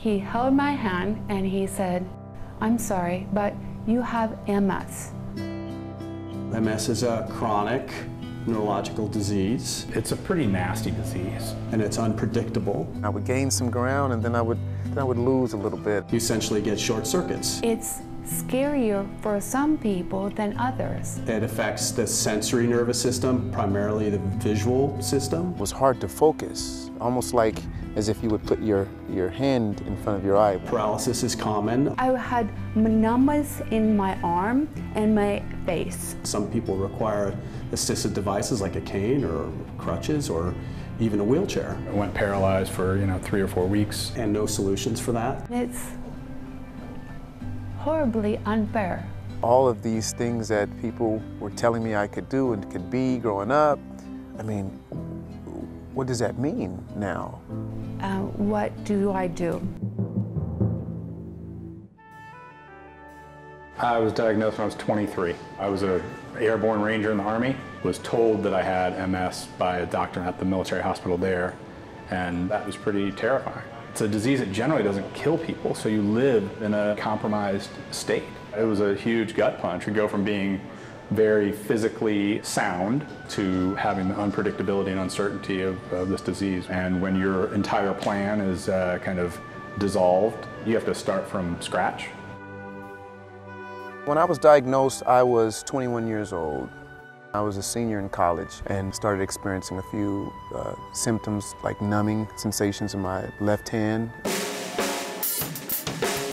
He held my hand and he said, "I'm sorry, but you have MS." MS is a chronic neurological disease. It's a pretty nasty disease. And it's unpredictable. I would gain some ground and then I would lose a little bit. You essentially get short circuits. It's scarier for some people than others. It affects the sensory nervous system, primarily the visual system. It was hard to focus, almost like as if you would put your hand in front of your eye. Paralysis is common. I had numbness in my arm and my face. Some people require assistive devices like a cane or crutches or even a wheelchair. I went paralyzed for 3 or 4 weeks. And no solutions for that. It's horribly unfair. All of these things that people were telling me I could do and could be growing up, I mean, what does that mean now? What do I do? I was diagnosed when I was 23. I was an airborne ranger in the Army. Was told that I had MS by a doctor at the military hospital there, and that was pretty terrifying. It's a disease that generally doesn't kill people, so you live in a compromised state. It was a huge gut punch. You go from being very physically sound to having the unpredictability and uncertainty of this disease. And when your entire plan is kind of dissolved, you have to start from scratch. When I was diagnosed, I was 21 years old. I was a senior in college and started experiencing a few symptoms like numbing sensations in my left hand.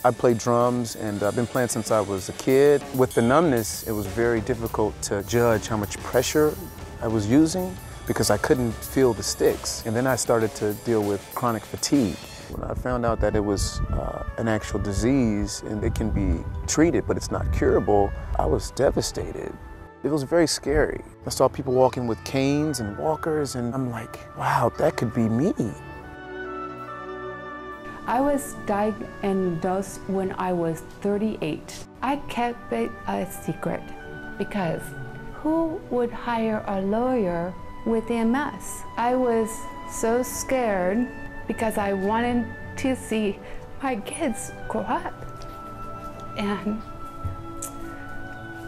I play drums and I've been playing since I was a kid. With the numbness, it was very difficult to judge how much pressure I was using because I couldn't feel the sticks. And then I started to deal with chronic fatigue. When I found out that it was an actual disease and it can be treated, but it's not curable, I was devastated. It was very scary. I saw people walking with canes and walkers, and I'm like, wow, that could be me. I was diagnosed when I was 38. I kept it a secret because who would hire a lawyer with MS? I was so scared because I wanted to see my kids grow up. And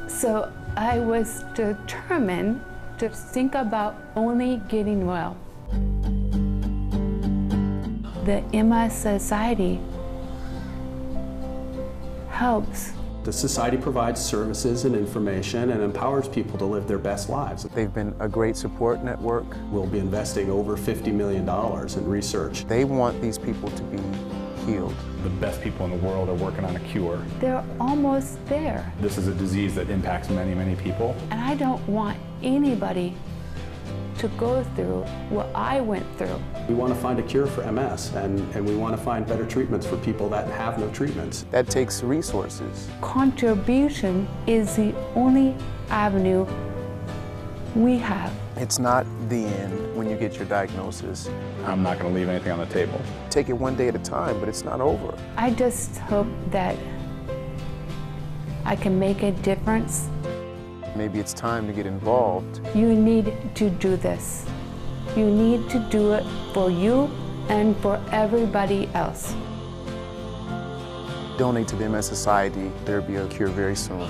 so I was determined to think about only getting well. The MS Society helps. The Society provides services and information and empowers people to live their best lives. They've been a great support network. We'll be investing over $50 million in research. They want these people to be healed. The best people in the world are working on a cure. They're almost there. This is a disease that impacts many, many people. And I don't want anybody to go through what I went through. We want to find a cure for MS, and we want to find better treatments for people that have no treatments. That takes resources. Contribution is the only avenue we have. It's not the end when you get your diagnosis. I'm not going to leave anything on the table. Take it one day at a time, but it's not over. I just hope that I can make a difference. Maybe it's time to get involved. You need to do this. You need to do it for you and for everybody else. Donate to the MS Society. There'll be a cure very soon.